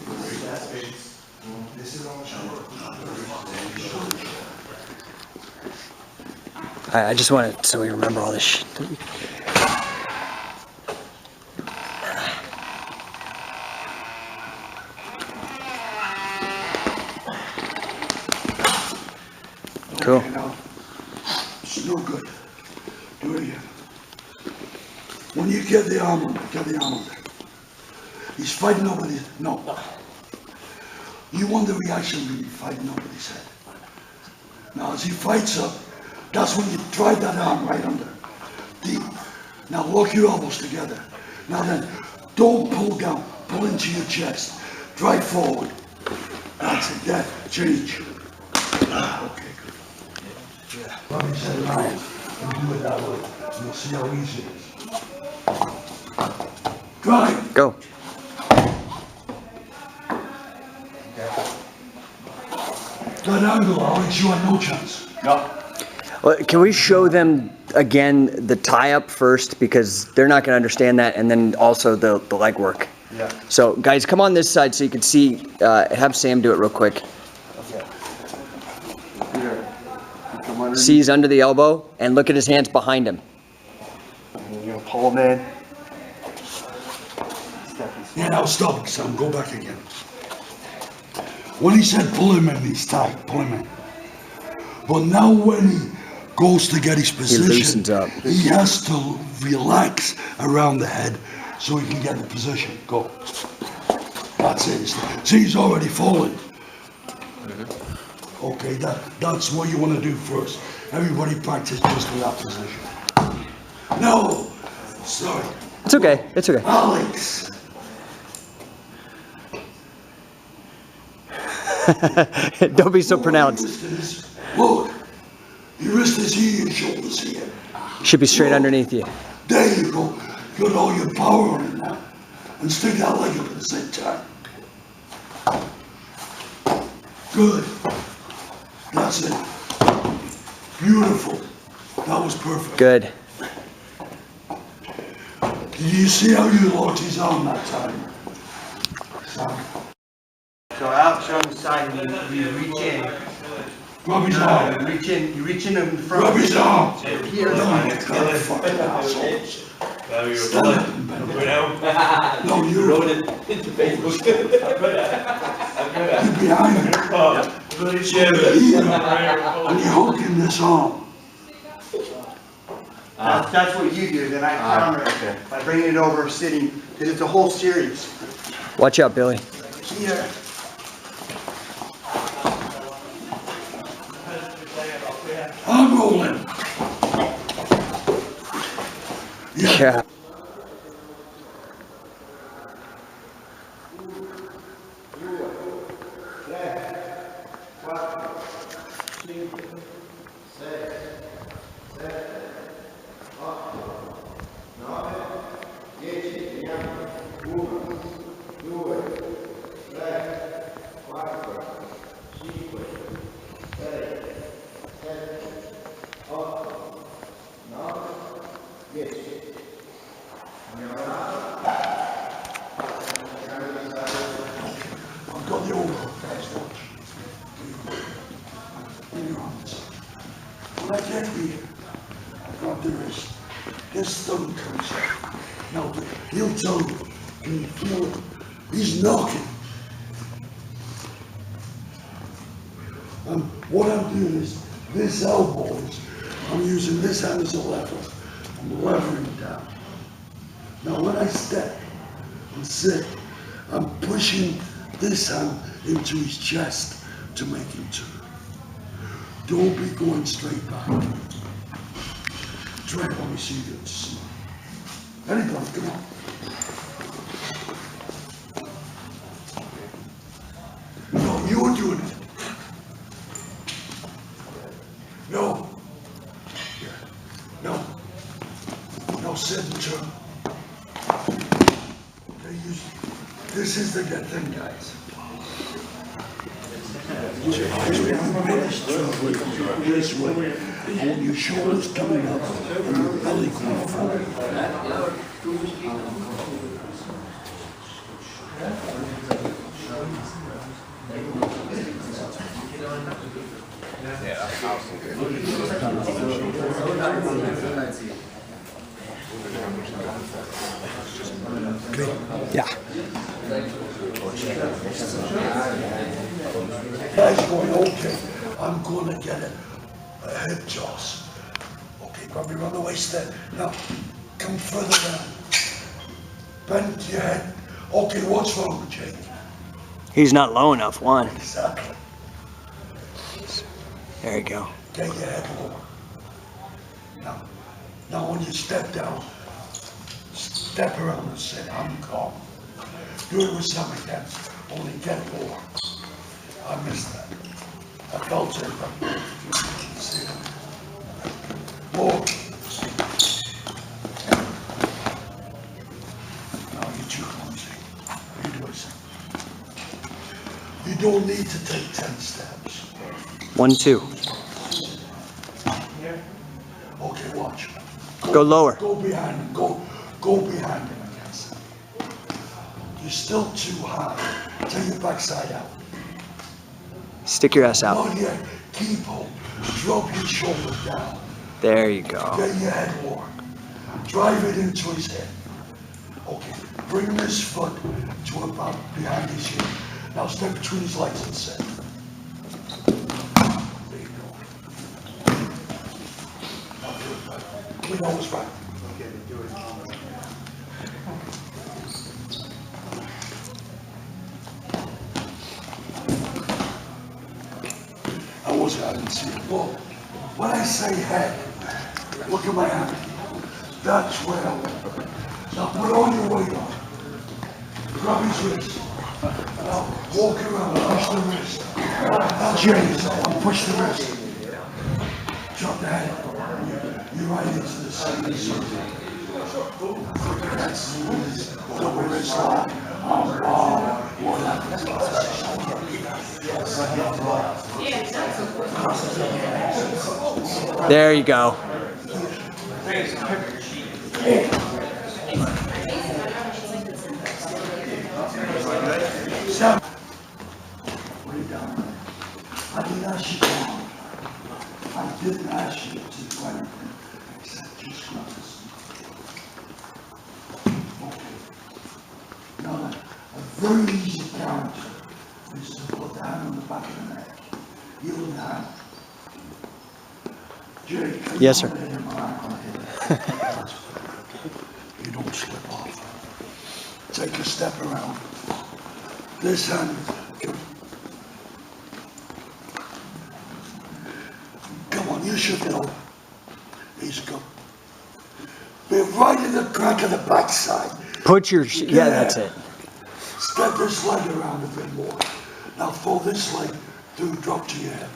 I just want to, so we remember all this shit. Cool. Okay, now, it's no good. Do it again. When you get the arm under, He's fighting over his, no. You want the reaction when you fighting over his head. Now as he fights up, that's when you drive that arm right under. Deep. Now lock your elbows together. Now then, don't pull down, pull into your chest. Drive forward. That's it, that, change. Okay, good. Yeah. Let me set it out and do it that way. And you'll see how easy it is. Drive. Go. That angle, Alex, you have no chance. No. Well, can we show them again the tie-up first, because they're not going to understand that, and then also the leg work. Yeah. So guys, come on this side so you can see, have Sam do it real quick. Okay. Here. Come under. Seize under the elbow and look at his hands behind him. And you're gonna pull him in. Yeah, now stop, Sam, go back again. When he said pull him in, he's tight, pull him in. But now when he goes to get his position, He loosens up. He has to relax around the head so he can get the position. Go. That's it. See, he's already fallen. Okay, that's what you want to do first. Everybody practice just for that position. No, sorry. It's okay, it's okay. Alex. Don't be so pronounced. Look, your wrist is here, your shoulder's here. Should be straight underneath you. There you go. Put all your power on it now. And stick that leg up at the same time. Good. That's it. Beautiful. That was perfect. Good. Did you see how you locked his arm that time? Sam. So Alex, you're on the side and you reach in. Rub his arm. You reach in the front. Rub his arm. Here. No, you fucking asshole. Stand up and bend it. No, you Wrote it into Facebook. Get behind him. And you hook in this arm. That's what you do, then I counter it by bringing it over sitting, because it's a whole series. Watch out, Billy. Here. I'm rolling. Yeah. I've got the overhook, guys, watch. I get here, I grab the wrist. This thumb comes up. Now, he'll tell you, can you feel it? He's knocking. And what I'm doing is, this elbow is, I'm using this hand as a lever. I'm levering down. Now when I step and sit, I'm pushing this hand into his chest to make him turn. Don't be going straight back. Try it, let me see you. Anybody, come on. No, you're doing it. No. Yeah. No. No, sit and turn. Okay, this is the good thing, guys. This way. I want your shoulders coming up and your belly going forward. Yeah. Guys going, okay, I'm gonna get a hip toss. Okay, probably run the waist there. Now, come further down. Bend your head. Okay, what's wrong with Jake? He's not low enough, one. Exactly. There you go. Get your head lower. Now when you step down, step around and say, I'm calm. Do it with some again, only get lower. I missed that. I felt it, but see it. More. Now you're too clumsy. You do it. You don't need to take 10 steps. 1, 2. Okay, watch. Go lower. Go behind him. Go behind him, I guess. You're still too high. Take your backside out. Stick your ass out. Not yet. Keep hold. Drop your shoulder down. There you go. Get your head lower. Drive it into his head. Okay. Bring this foot to about behind his ear. Now step between his legs and sit. There you go. Now do it right. We know it's right. Okay, do it. I didn't see it. Well, when I say head, look at my hand. That's where I want. Now put all your weight on. Grab his wrist. Now walk around, push the wrist. Now James, push the wrist. Drop the head. You're right into the same circle. That's double wrist lock. There you go. I didn't ask you to. I didn't ask you to do anything except just grab this. Okay. Now, a very easy counter is to put the hand on the back of the neck. You and hand. Jake, yes, sir. You don't slip off. Take a step around. This hand. Come on, you should know. He's good. Be right in the crack of the backside. Put your, yeah, that's it. Step this leg around a bit more. Now fold this leg through, drop to your head.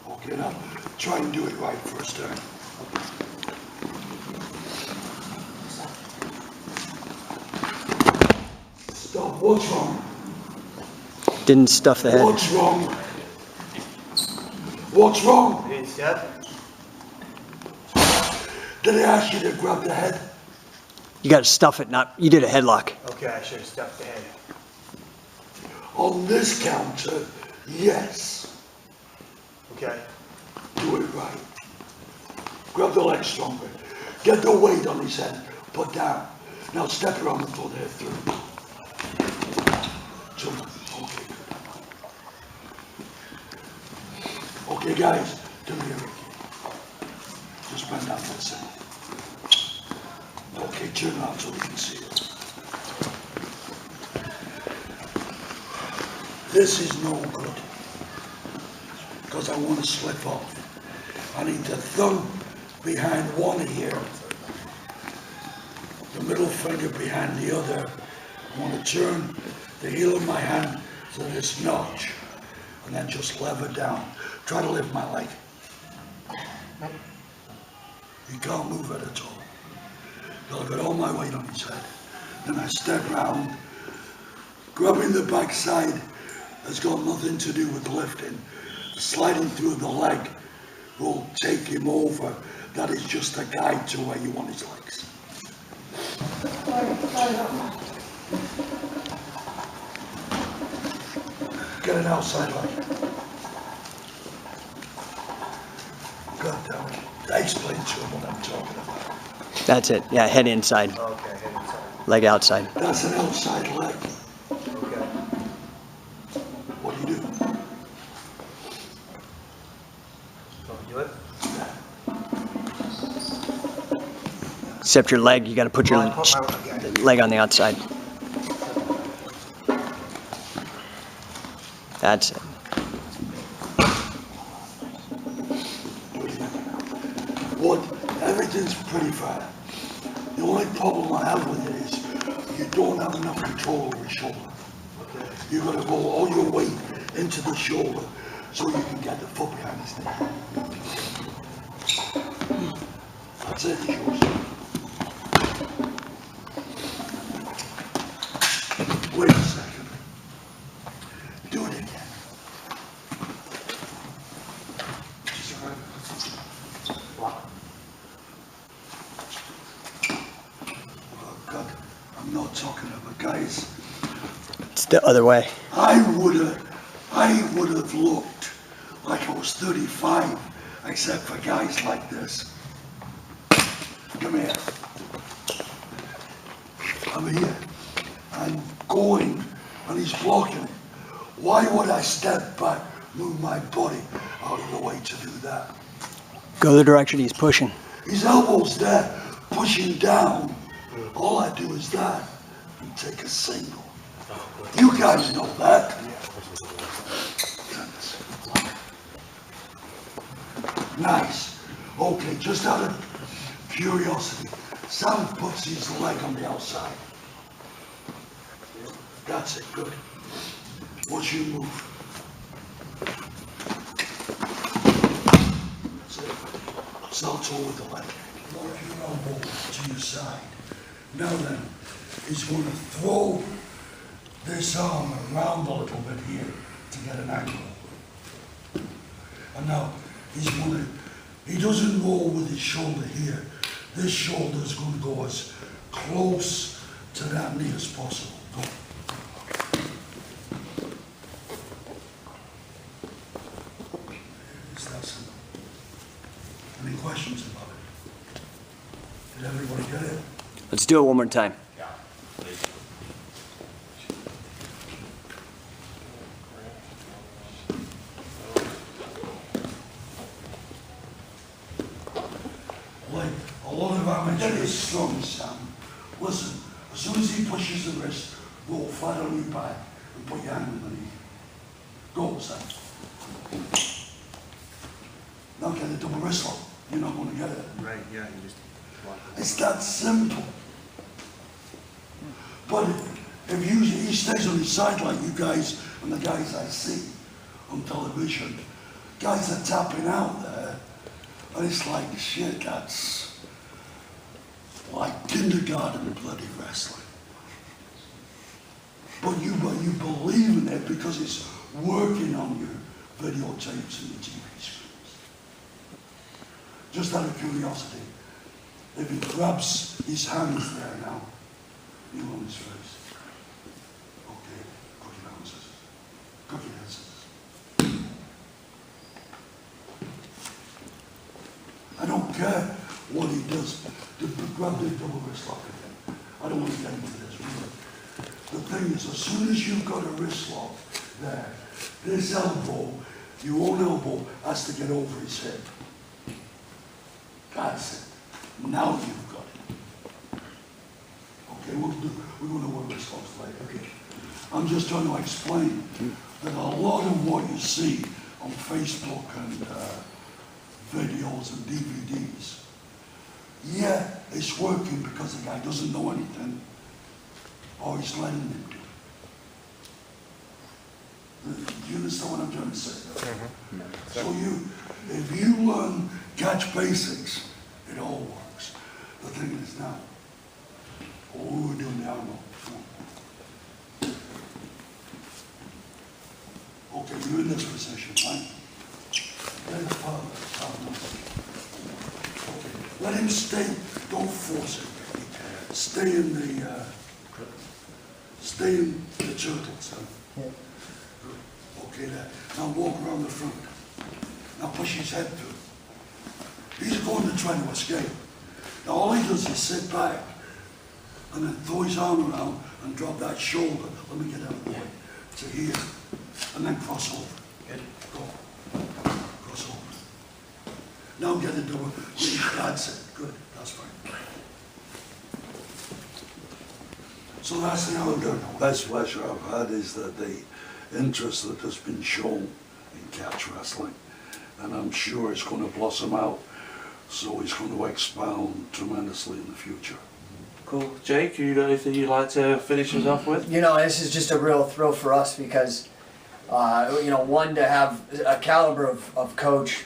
Okay, now try and do it right first time. Stop, what's wrong? Didn't stuff the head. What's wrong? What's wrong? You didn't step? Did I ask you to grab the head? You got to stuff it, not, you did a headlock. Okay, I should have stepped the head. On this counter, yes. Okay. Do it right. Grab the leg stronger. Get the weight on his head. Put down. Now step around and pull the head through. Jump. Okay, good. Okay, guys. Come here, Ricky. Just bend down for a second. Okay, turn around so we can see it. This is no good. Because I want to slip off. I need the thumb behind one ear, the middle finger behind the other. I want to turn the heel of my hand to this notch, and then just lever down. Try to lift my leg. You can't move it at all. I've got all my weight on his head. Then I step round. Grabbing the backside has got nothing to do with lifting. Sliding through the leg will take him over. That is just a guide to where you want his legs. Get an outside leg. God damn it. I explained to him what I'm talking about. That's it. Yeah, head inside. Okay, head inside. Leg outside. That's an outside leg. Okay. What do you do? Don't do it. Except your leg, you got to put your leg on the outside. That's it. What? Everything's pretty fine. The only problem I have with it is you don't have enough control over your shoulder. Okay. You got to roll all your weight into the shoulder so you can get the foot behind his knee. That's it, it's yours. Wait a second. Do it again. Oh God, I'm not talking about guys. It's the other way. I would have looked like I was 35, except for guys like this. Come here. I'm here. I'm going, and he's blocking it. Why would I step back, move my body out of the way to do that? Go the direction he's pushing. His elbow's there, pushing down. All I do is that, and take a single. You guys know that. Nice. Okay, just out of curiosity, Sam puts his leg on the outside. That's it, good. What's your move? That's it. Salto with the leg. Work your elbow to your side. Now then, he's going to throw this arm around a little bit here to get an angle. And now, he doesn't roll with his shoulder here. This shoulder is going to go as close to that knee as possible. Go. It's that simple. Any questions about it? Did everybody get it? Let's do it one more time. Like a lot of amateurs is strong, Sam. Listen, as soon as he pushes the wrist, roll flat on your back and put your hand underneath. Go, Sam. Now get a double wrist lock. You're not going to get it. Right, yeah, you just. It's that simple. But if he stays on his side like you guys and the guys I see on television, guys are tapping out there, and it's like, shit, that's like kindergarten bloody wrestling. But you believe in it because it's working on your videotapes and your TV screens. Just out of curiosity, if he grabs his hands there now, you on his face. Okay, cookie mountains. Cookie hands. don't care what he does. Grab the double wrist lock again. I don't want to get into this, really. The thing is, as soon as you've got a wrist lock there, this elbow, your own elbow, has to get over his head. That's it. Now you've got it. Okay, we're going to work wrist locks later. Okay. I'm just trying to explain that a lot of what you see on Facebook and videos and DVDs, yeah, it's working because the guy doesn't know anything, or he's letting him do it. Do you understand what I'm trying to say? So if you learn catch basics, it all works. The thing is now, what we were doing now, okay, you're in this position, right? Then okay, let him stay, don't force it. Stay in the turtles, huh? Yeah. Okay, there. Now walk around the front. Now push his head through. He's going to try to escape. Now all he does is sit back and then throw his arm around and drop that shoulder. Let me get out of the way. To here. And then cross over. Get it? Go. Cross over. Now get it double. That's it. Good. That's fine. So that's the other best pleasure I've had is that the interest that has been shown in catch wrestling. And I'm sure it's going to blossom out. So it's going to expound tremendously in the future. Cool. Jake, you got anything you'd like to finish us off with? You know, this is just a real thrill for us because, you know, one, to have a caliber of coach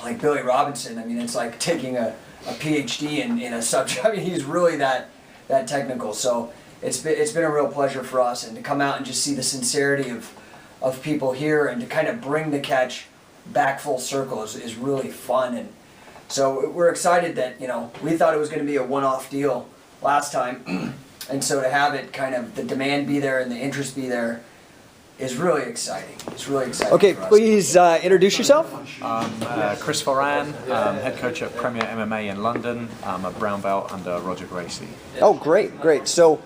like Billy Robinson. I mean, it's like taking a PhD in a subject. I mean, he's really that technical. So it's been a real pleasure for us, and to come out and just see the sincerity of people here, and to kind of bring the catch back full circle is really fun. And so we're excited that, you know, we thought it was going to be a one-off deal last time, and so to have it kind of, the demand be there and the interest be there is really exciting. It's really exciting. Okay, for us. Please introduce yourself. Chris Foran, head coach at Premier MMA in London. I'm a brown belt under Roger Gracie. Oh, great, great. So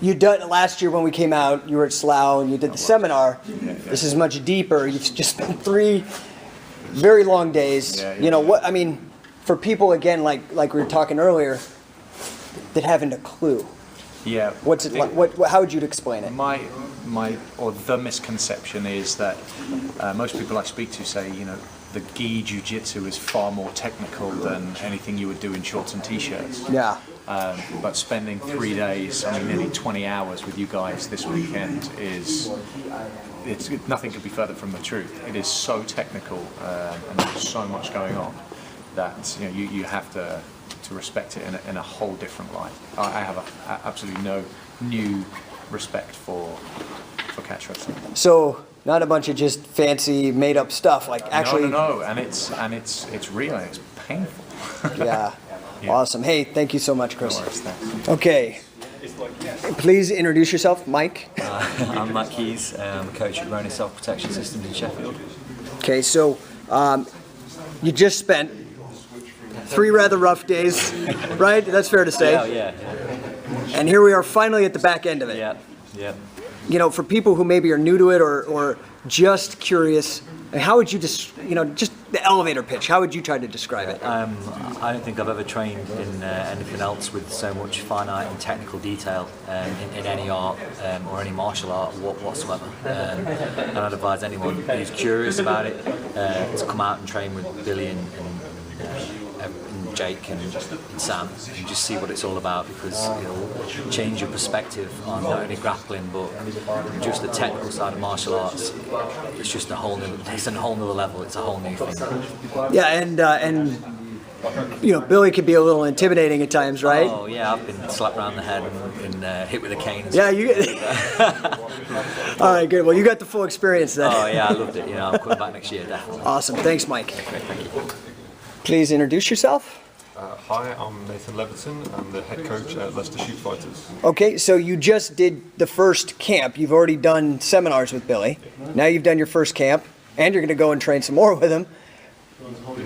you done last year when we came out, you were at Slough and you did the seminar. Yeah. This is much deeper. You've just spent 3 very long days. Yeah. You know what? I mean, for people again, like we were talking earlier, that haven't a clue. Yeah. What's it like? How would you explain it? The misconception is that most people I speak to say, you know, the gi jiu-jitsu is far more technical than anything you would do in shorts and t-shirts. Yeah. But spending 3 days, I mean, nearly 20 hours with you guys this weekend nothing could be further from the truth. It is so technical, and there's so much going on that, you know, you have to respect it in a whole different light. I have absolutely no new respect for catch wrestling. So not a bunch of just fancy made up stuff, like actually. No, and it's real and it's painful. Yeah. Yeah. Awesome. Hey, thank you so much, Chris. No worries, thanks. Okay. Please introduce yourself, Mike. I'm Mike Keys. I'm a coach at Rona Self Protection Systems in Sheffield. Okay, so you just spent 3 rather rough days, right? That's fair to say. Yeah. And here we are finally at the back end of it. Yeah. You know, for people who maybe are new to it or just curious, how would you just the elevator pitch, how would you try to describe it? I don't think I've ever trained in anything else with so much finite and technical detail in any art or any martial art whatsoever. And I'd advise anyone who's curious about it to come out and train with Billy and Jake and Sam and just see what it's all about, because it'll change your perspective on not only grappling but just the technical side of martial arts. It's just a whole nother level. It's a whole new thing. Yeah, and you know, Billy can be a little intimidating at times, right? Oh yeah, I've been slapped around the head and hit with a cane. Yeah, you. All right, good. Well, you got the full experience then. Oh yeah, I loved it. You know, I'm coming back next year definitely. Awesome. Thanks, Mike. Okay, thank you. Please introduce yourself. Hi, I'm Nathan Levinson. I'm the head coach at Leicester Shoot Fighters. Okay, so you just did the first camp. You've already done seminars with Billy. Now you've done your first camp, and you're going to go and train some more with him.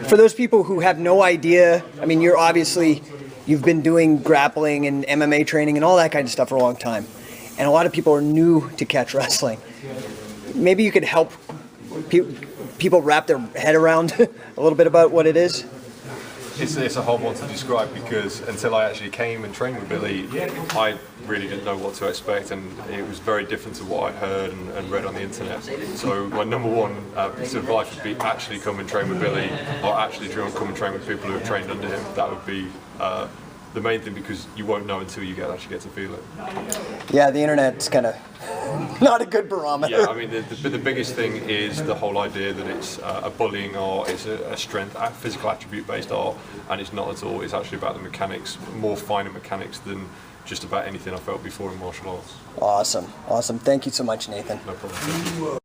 For those people who have no idea, I mean, you've been doing grappling and MMA training and all that kind of stuff for a long time. And a lot of people are new to catch wrestling. Maybe you could help people wrap their head around a little bit about what it is. It's a hard one to describe because until I actually came and trained with Billy, I really didn't know what to expect, and it was very different to what I'd heard and read on the internet. So my number one piece of advice would be actually come and train with Billy, or actually come and train with people who have trained under him. That would be the main thing, because you won't know until you actually get to feel it. Yeah, the internet's kind of not a good barometer. Yeah, I mean, the biggest thing is the whole idea that it's a bullying art, it's a strength, a physical attribute-based art, and it's not at all. It's actually about the mechanics, more finer mechanics than just about anything I felt before in martial arts. Awesome, awesome. Thank you so much, Nathan. No problem.